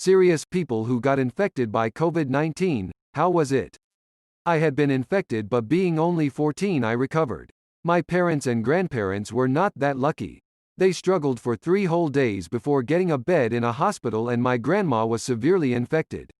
Serious people who got infected by COVID-19, how was it? I had been infected, but being only 14 I recovered. My parents and grandparents were not that lucky. They struggled for 3 whole days before getting a bed in a hospital, and my grandma was severely infected.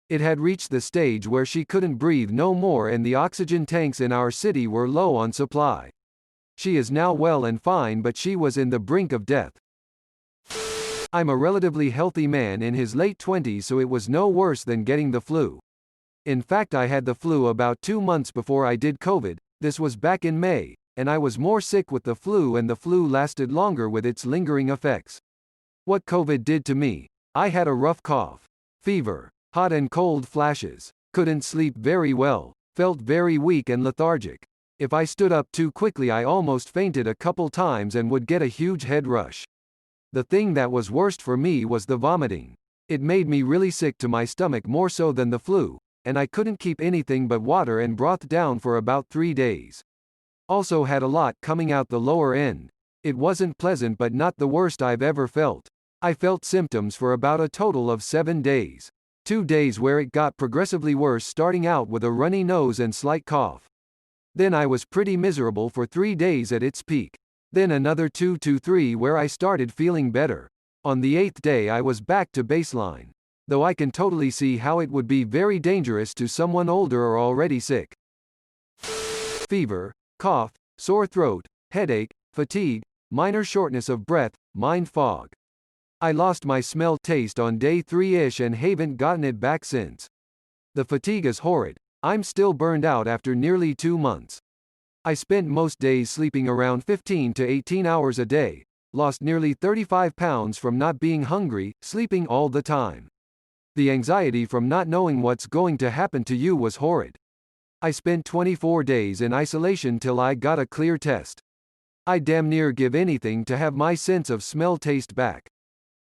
It had reached the stage where she couldn't breathe no more, and the oxygen tanks in our city were low on supply. She is now well and fine, but she was in the brink of death. I'm a relatively healthy man in his late 20s, so it was no worse than getting the flu. In fact, I had the flu about 2 months before I did COVID. This was back in May, and I was more sick with the flu, and the flu lasted longer with its lingering effects. What COVID did to me: I had a rough cough, fever, hot and cold flashes, couldn't sleep very well, felt very weak and lethargic. If I stood up too quickly, I almost fainted a couple times and would get a huge head rush. The thing that was worst for me was the vomiting. It made me really sick to my stomach, more so than the flu, and I couldn't keep anything but water and broth down for about 3 days. Also had a lot coming out the lower end. It wasn't pleasant, but not the worst I've ever felt. I felt symptoms for about a total of 7 days. 2 days where it got progressively worse, starting out with a runny nose and slight cough. Then I was pretty miserable for 3 days at its peak. Then another 2 to 3 where I started feeling better. On the 8th day I was back to baseline. Though I can totally see how it would be very dangerous to someone older or already sick. Fever, cough, sore throat, headache, fatigue, minor shortness of breath, mind fog. I lost my smell taste on day 3-ish and haven't gotten it back since. The fatigue is horrid. I'm still burned out after nearly 2 months. I spent most days sleeping around 15 to 18 hours a day, lost nearly 35 pounds from not being hungry, sleeping all the time. The anxiety from not knowing what's going to happen to you was horrid. I spent 24 days in isolation till I got a clear test. I'd damn near give anything to have my sense of smell taste back.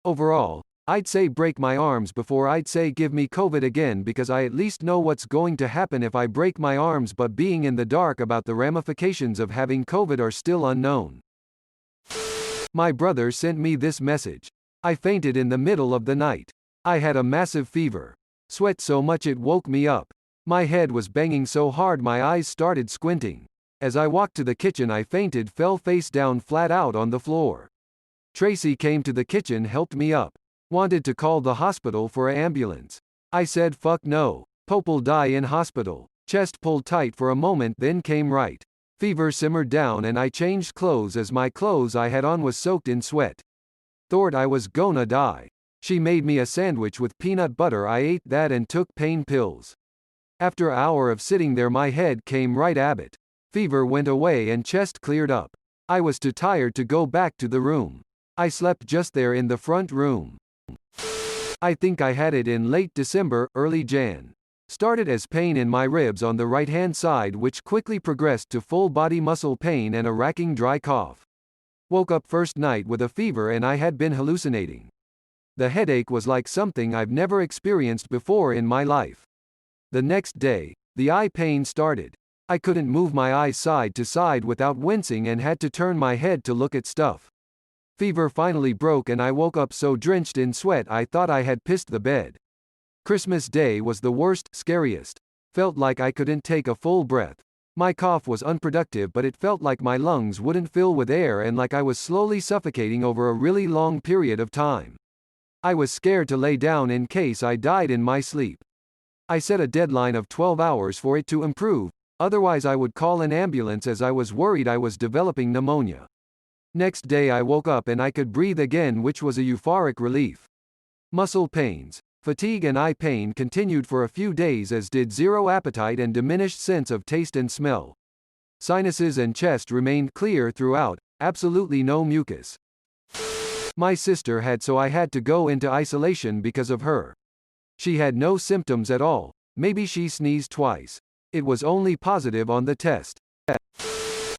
Overall, I'd say break my arms before I'd say give me COVID again, because I at least know what's going to happen if I break my arms, but being in the dark about the ramifications of having COVID are still unknown. My brother sent me this message. I fainted in the middle of the night. I had a massive fever. Sweat so much it woke me up. My head was banging so hard my eyes started squinting. As I walked to the kitchen I fainted, fell face down flat out on the floor. Tracy came to the kitchen, helped me up. Wanted to call the hospital for an ambulance. I said fuck no. Pope'll die in hospital. Chest pulled tight for a moment, then came right. Fever simmered down and I changed clothes, as my clothes I had on was soaked in sweat. Thought I was gonna die. She made me a sandwich with peanut butter. I ate that and took pain pills. After an hour of sitting there my head came right abbot. Fever went away and chest cleared up. I was too tired to go back to the room. I slept just there in the front room. I think I had it in late December, early Jan. Started as pain in my ribs on the right-hand side, which quickly progressed to full body muscle pain and a racking dry cough. Woke up first night with a fever and I had been hallucinating. The headache was like something I've never experienced before in my life. The next day, the eye pain started. I couldn't move my eyes side to side without wincing and had to turn my head to look at stuff. Fever finally broke and I woke up so drenched in sweat I thought I had pissed the bed. Christmas Day was the worst, scariest. Felt like I couldn't take a full breath. My cough was unproductive, but it felt like my lungs wouldn't fill with air and like I was slowly suffocating over a really long period of time. I was scared to lay down in case I died in my sleep. I set a deadline of 12 hours for it to improve, otherwise I would call an ambulance, as I was worried I was developing pneumonia. Next day I woke up and I could breathe again, which was a euphoric relief. Muscle pains, fatigue and eye pain continued for a few days, as did zero appetite and diminished sense of taste and smell. Sinuses and chest remained clear throughout, absolutely no mucus. My sister had, so I had to go into isolation because of her. She had no symptoms at all, maybe she sneezed twice. It was only positive on the test.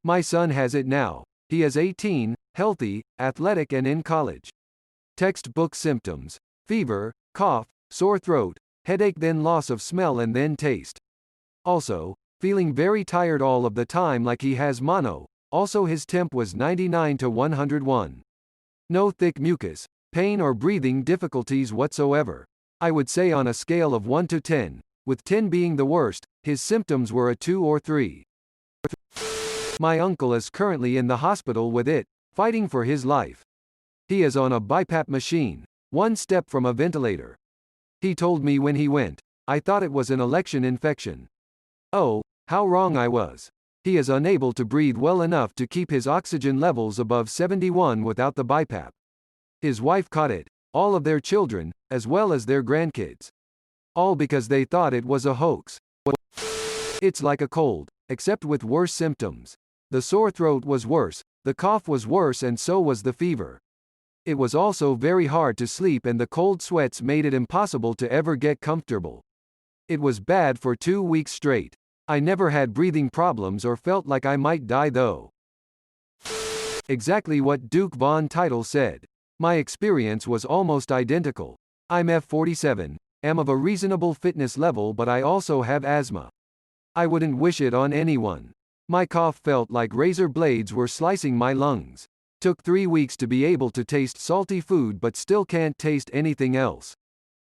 My son has it now. He is 18, healthy, athletic and in college. Textbook symptoms: fever, cough, sore throat, headache, then loss of smell and then taste. Also, feeling very tired all of the time like he has mono. Also his temp was 99 to 101. No thick mucus, pain or breathing difficulties whatsoever. I would say on a scale of 1 to 10, with 10 being the worst, his symptoms were a 2 or 3. My uncle is currently in the hospital with it, fighting for his life. He is on a BiPAP machine, one step from a ventilator. He told me when he went, I thought it was an election infection. Oh, how wrong I was. He is unable to breathe well enough to keep his oxygen levels above 71 without the BiPAP. His wife caught it, all of their children, as well as their grandkids. All because they thought it was a hoax. It's like a cold, except with worse symptoms. The sore throat was worse, the cough was worse, and so was the fever. It was also very hard to sleep, and the cold sweats made it impossible to ever get comfortable. It was bad for 2 weeks straight. I never had breathing problems or felt like I might die though. Exactly what Duke Von Title said. My experience was almost identical. I'm F47, am of a reasonable fitness level, but I also have asthma. I wouldn't wish it on anyone. My cough felt like razor blades were slicing my lungs. Took 3 weeks to be able to taste salty food, but still can't taste anything else.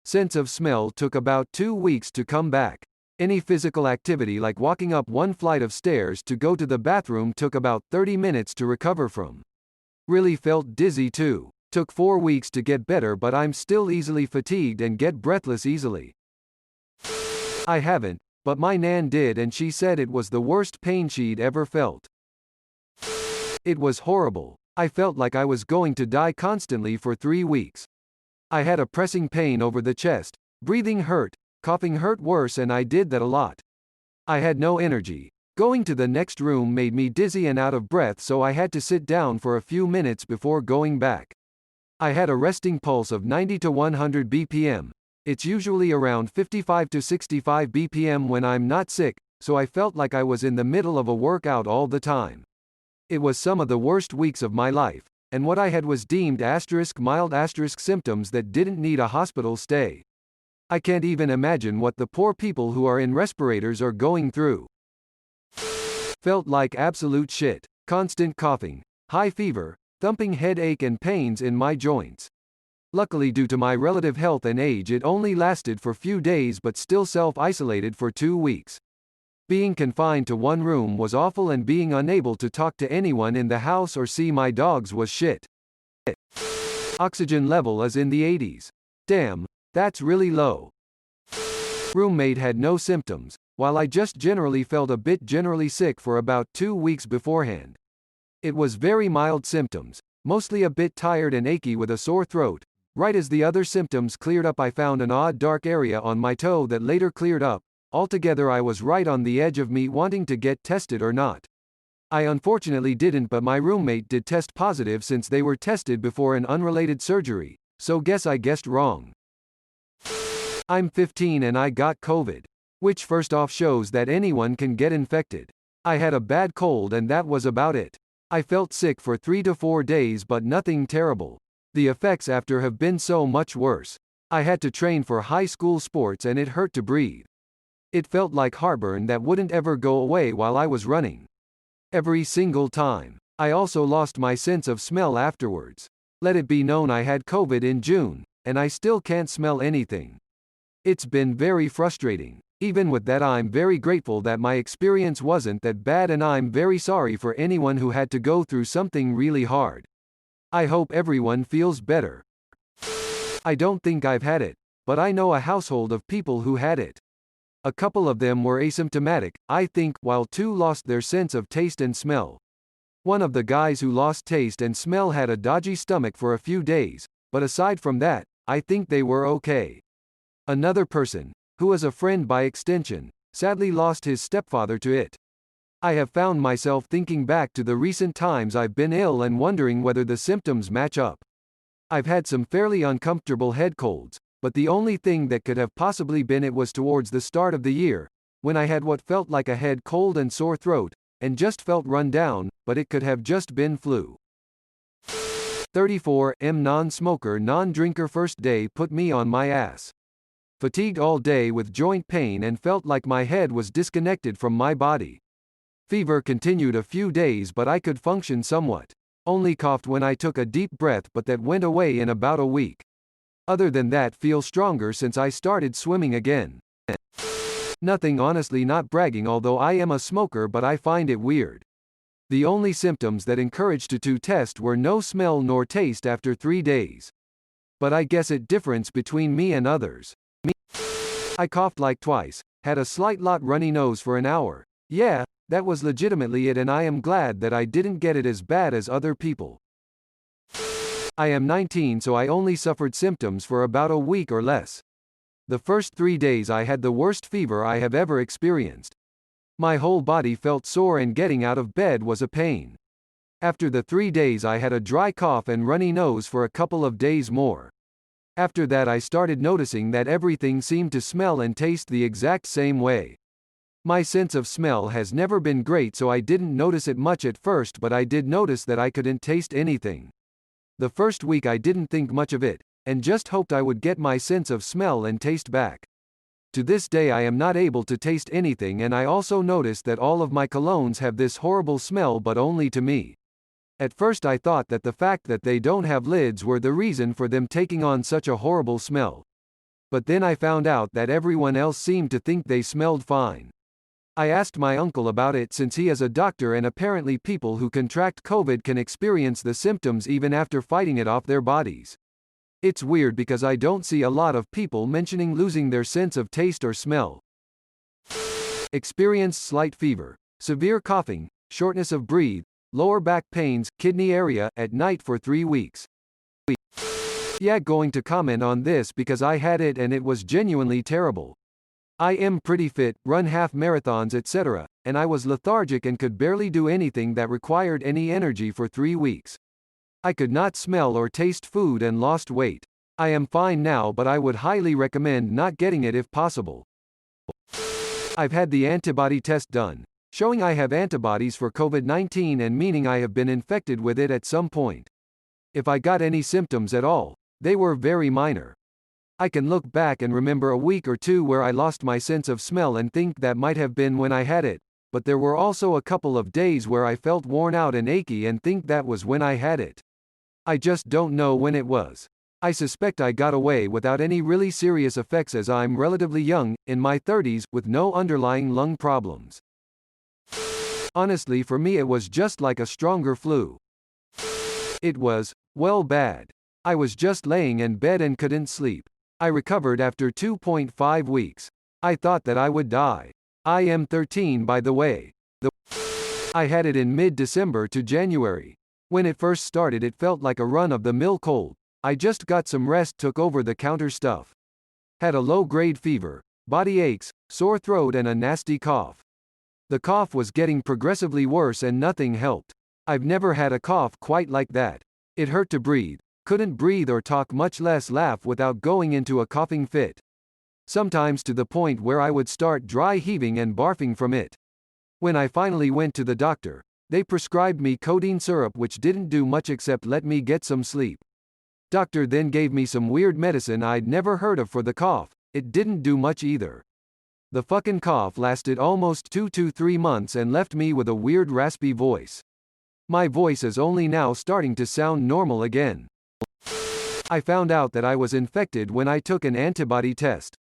Sense of smell took about 2 weeks to come back. Any physical activity like walking up one flight of stairs to go to the bathroom took about 30 minutes to recover from. Really felt dizzy too. Took 4 weeks to get better, but I'm still easily fatigued and get breathless easily. I haven't, but my nan did, and she said it was the worst pain she'd ever felt. It was horrible. I felt like I was going to die constantly for 3 weeks. I had a pressing pain over the chest, breathing hurt, coughing hurt worse, and I did that a lot. I had no energy. Going to the next room made me dizzy and out of breath, so I had to sit down for a few minutes before going back. I had a resting pulse of 90 to 100 BPM. It's usually around 55 to 65 BPM when I'm not sick, so I felt like I was in the middle of a workout all the time. It was some of the worst weeks of my life, and what I had was deemed mild symptoms that didn't need a hospital stay. I can't even imagine what the poor people who are in respirators are going through. Felt like absolute shit. Constant coughing, high fever, thumping headache, and pains in my joints. Luckily, due to my relative health and age, it only lasted for few days, but still self-isolated for 2 weeks. Being confined to one room was awful, and being unable to talk to anyone in the house or see my dogs was shit. Oxygen level is in the 80s. Damn, that's really low. Roommate had no symptoms, while I just generally felt a bit generally sick for about 2 weeks beforehand. It was very mild symptoms, mostly a bit tired and achy with a sore throat. Right as the other symptoms cleared up, I found an odd dark area on my toe that later cleared up. Altogether, I was right on the edge of me wanting to get tested or not. I unfortunately didn't, but my roommate did test positive since they were tested before an unrelated surgery, so guess I guessed wrong. I'm 15 and I got COVID, which first off shows that anyone can get infected. I had a bad cold and that was about it. I felt sick for 3 to 4 days, but nothing terrible. The effects after have been so much worse. I had to train for high school sports and it hurt to breathe. It felt like heartburn that wouldn't ever go away while I was running. Every single time. I also lost my sense of smell afterwards. Let it be known I had COVID in June, and I still can't smell anything. It's been very frustrating. Even with that, I'm very grateful that my experience wasn't that bad, and I'm very sorry for anyone who had to go through something really hard. I hope everyone feels better. I don't think I've had it, but I know a household of people who had it. A couple of them were asymptomatic, I think, while 2 lost their sense of taste and smell. One of the guys who lost taste and smell had a dodgy stomach for a few days, but aside from that, I think they were okay. Another person, who is a friend by extension, sadly lost his stepfather to it. I have found myself thinking back to the recent times I've been ill and wondering whether the symptoms match up. I've had some fairly uncomfortable head colds, but the only thing that could have possibly been it was towards the start of the year, when I had what felt like a head cold and sore throat, and just felt run down, but it could have just been flu. 34 non-smoker non-drinker. First day put me on my ass. Fatigued all day with joint pain and felt like my head was disconnected from my body. Fever continued a few days, but I could function somewhat. Only coughed when I took a deep breath, but that went away in about a week. Other than that, feel stronger since I started swimming again. Nothing, honestly, not bragging, although I am a smoker, but I find it weird. The only symptoms that encouraged to test were no smell nor taste after 3 days. But I guess it difference between me and others. I coughed like twice, had a slight lot runny nose for an hour. Yeah, that was legitimately it, and I am glad that I didn't get it as bad as other people. I am 19, so I only suffered symptoms for about a week or less. The first 3 days I had the worst fever I have ever experienced. My whole body felt sore and getting out of bed was a pain. After the 3 days I had a dry cough and runny nose for a couple of days more. After that I started noticing that everything seemed to smell and taste the exact same way. My sense of smell has never been great, so I didn't notice it much at first, but I did notice that I couldn't taste anything. The first week I didn't think much of it, and just hoped I would get my sense of smell and taste back. To this day I am not able to taste anything, and I also noticed that all of my colognes have this horrible smell, but only to me. At first I thought that the fact that they don't have lids were the reason for them taking on such a horrible smell. But then I found out that everyone else seemed to think they smelled fine. I asked my uncle about it since he is a doctor, and apparently people who contract COVID can experience the symptoms even after fighting it off their bodies. It's weird because I don't see a lot of people mentioning losing their sense of taste or smell. Experienced slight fever, severe coughing, shortness of breath, lower back pains, kidney area, at night for 3 weeks. Yeah, going to comment on this because I had it and it was genuinely terrible. I am pretty fit, run half marathons etc., and I was lethargic and could barely do anything that required any energy for 3 weeks. I could not smell or taste food and lost weight. I am fine now, but I would highly recommend not getting it if possible. I've had the antibody test done, showing I have antibodies for COVID-19 and meaning I have been infected with it at some point. If I got any symptoms at all, they were very minor. I can look back and remember a week or two where I lost my sense of smell and think that might have been when I had it, but there were also a couple of days where I felt worn out and achy and think that was when I had it. I just don't know when it was. I suspect I got away without any really serious effects as I'm relatively young, in my 30s, with no underlying lung problems. Honestly, for me it was just like a stronger flu. It was, well, bad. I was just laying in bed and couldn't sleep. I recovered after 2.5 weeks. I thought that I would die. I am 13, by the way. I had it in mid-December to January. When it first started it felt like a run-of-the-mill cold. I just got some rest, took over-the-counter stuff. Had a low-grade fever, body aches, sore throat and a nasty cough. The cough was getting progressively worse and nothing helped. I've never had a cough quite like that. It hurt to breathe. Couldn't breathe or talk, much less laugh without going into a coughing fit. Sometimes to the point where I would start dry heaving and barfing from it. When I finally went to the doctor, they prescribed me codeine syrup, which didn't do much except let me get some sleep. Doctor then gave me some weird medicine I'd never heard of for the cough. It didn't do much either. The fucking cough lasted almost 2 to 3 months and left me with a weird raspy voice. My voice is only now starting to sound normal again. I found out that I was infected when I took an antibody test.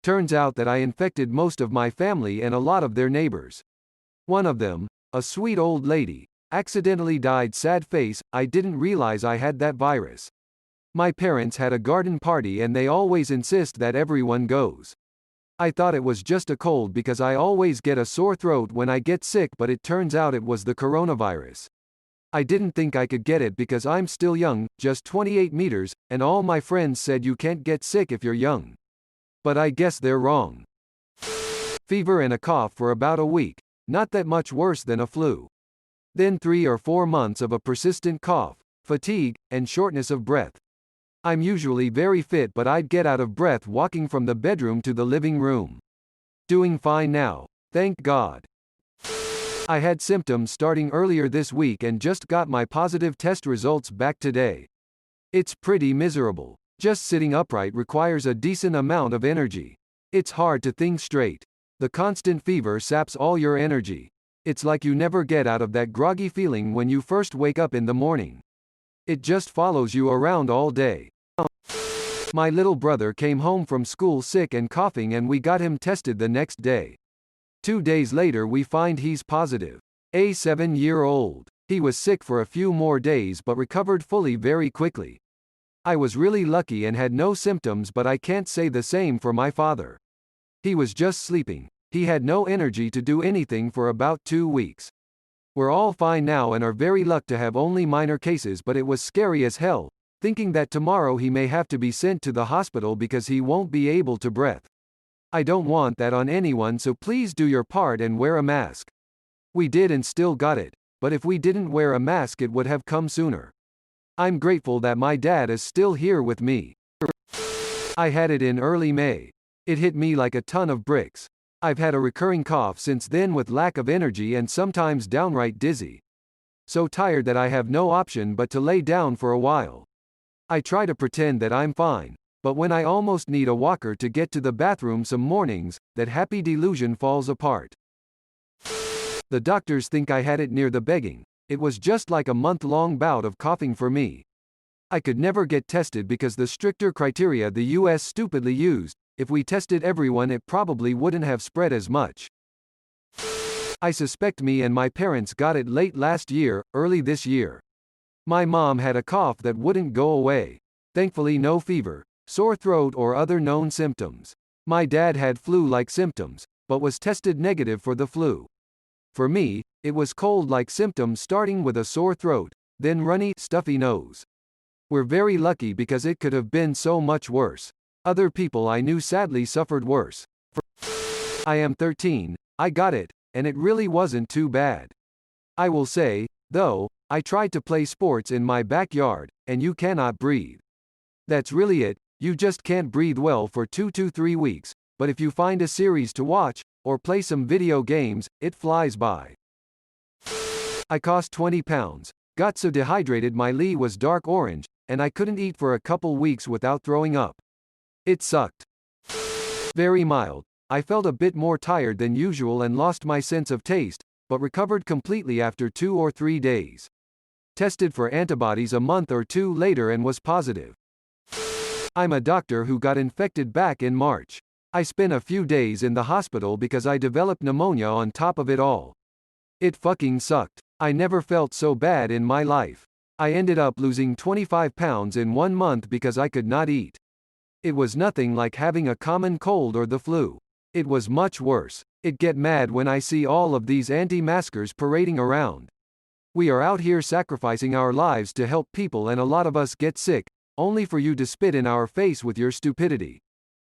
Turns out that I infected most of my family and a lot of their neighbors. One of them, a sweet old lady, accidentally died. Sad face. I didn't realize I had that virus. My parents had a garden party and they always insist that everyone goes. I thought it was just a cold because I always get a sore throat when I get sick, but it turns out it was the coronavirus. I didn't think I could get it because I'm still young, just 28 meters, and all my friends said you can't get sick if you're young. But I guess they're wrong. Fever and a cough for about a week, not that much worse than a flu. Then 3 or 4 months of a persistent cough, fatigue, and shortness of breath. I'm usually very fit, but I'd get out of breath walking from the bedroom to the living room. Doing fine now, thank God. I had symptoms starting earlier this week and just got my positive test results back today. It's pretty miserable. Just sitting upright requires a decent amount of energy. It's hard to think straight. The constant fever saps all your energy. It's like you never get out of that groggy feeling when you first wake up in the morning. It just follows you around all day. My little brother came home from school sick and coughing and we got him tested the next day. 2 days later we find he's positive. A 7-year-old. He was sick for a few more days but recovered fully very quickly. I was really lucky and had no symptoms, but I can't say the same for my father. He was just sleeping. He had no energy to do anything for about 2 weeks. We're all fine now and are very lucky to have only minor cases, but it was scary as hell, thinking that tomorrow he may have to be sent to the hospital because he won't be able to breathe. I don't want that on anyone, so please do your part and wear a mask. We did and still got it, but if we didn't wear a mask it would have come sooner. I'm grateful that my dad is still here with me. I had it in early May. It hit me like a ton of bricks. I've had a recurring cough since then with lack of energy and sometimes downright dizzy. So tired that I have no option but to lay down for a while. I try to pretend that I'm fine, but when I almost need a walker to get to the bathroom some mornings, that happy delusion falls apart. The doctors think I had it near the begging. It was just like a month-long bout of coughing for me. I could never get tested because the stricter criteria the US stupidly used. If we tested everyone it probably wouldn't have spread as much. I suspect me and my parents got it late last year, early this year. My mom had a cough that wouldn't go away. Thankfully no fever, sore throat or other known symptoms. My dad had flu-like symptoms, but was tested negative for the flu. For me, it was cold-like symptoms starting with a sore throat, then runny, stuffy nose. We're very lucky because it could have been so much worse. Other people I knew sadly suffered worse. I am 13, I got it, and it really wasn't too bad. I will say, though, I tried to play sports in my backyard, and you cannot breathe. That's really it, you just can't breathe well for 2 to 3 weeks, but if you find a series to watch, or play some video games, it flies by. I cost 20 pounds, got so dehydrated my lee was dark orange, and I couldn't eat for a couple weeks without throwing up. It sucked. Very mild. I felt a bit more tired than usual and lost my sense of taste, but recovered completely after 2 or 3 days. Tested for antibodies a month or 2 later and was positive. I'm a doctor who got infected back in March. I spent a few days in the hospital because I developed pneumonia on top of it all. It fucking sucked. I never felt so bad in my life. I ended up losing 25 pounds in 1 month because I could not eat. It was nothing like having a common cold or the flu. It was much worse. It get mad when I see all of these anti-maskers parading around. We are out here sacrificing our lives to help people and a lot of us get sick, only for you to spit in our face with your stupidity.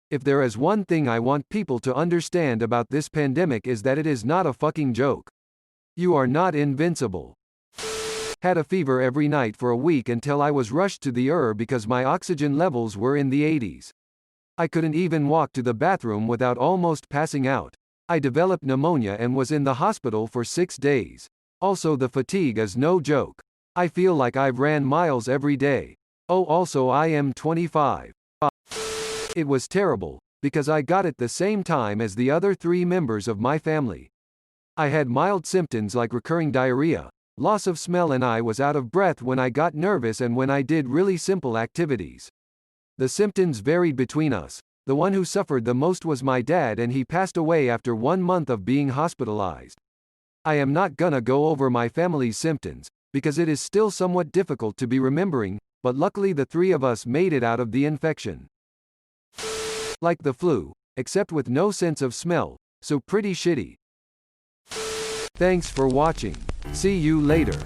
If there is one thing I want people to understand about this pandemic is that it is not a fucking joke. You are not invincible. Had a fever every night for a week until I was rushed to the ER because my oxygen levels were in the 80s. I couldn't even walk to the bathroom without almost passing out. I developed pneumonia and was in the hospital for 6 days. Also the fatigue is no joke. I feel like I've ran miles every day. Oh, also I am 25. It was terrible, because I got it the same time as the other 3 members of my family. I had mild symptoms like recurring diarrhea, loss of smell, and I was out of breath when I got nervous and when I did really simple activities. The symptoms varied between us. The one who suffered the most was my dad, and he passed away after 1 month of being hospitalized. I am not gonna go over my family's symptoms, because it is still somewhat difficult to be remembering, but luckily the 3 of us made it out of the infection. Like the flu, except with no sense of smell, so pretty shitty. Thanks for watching. See you later.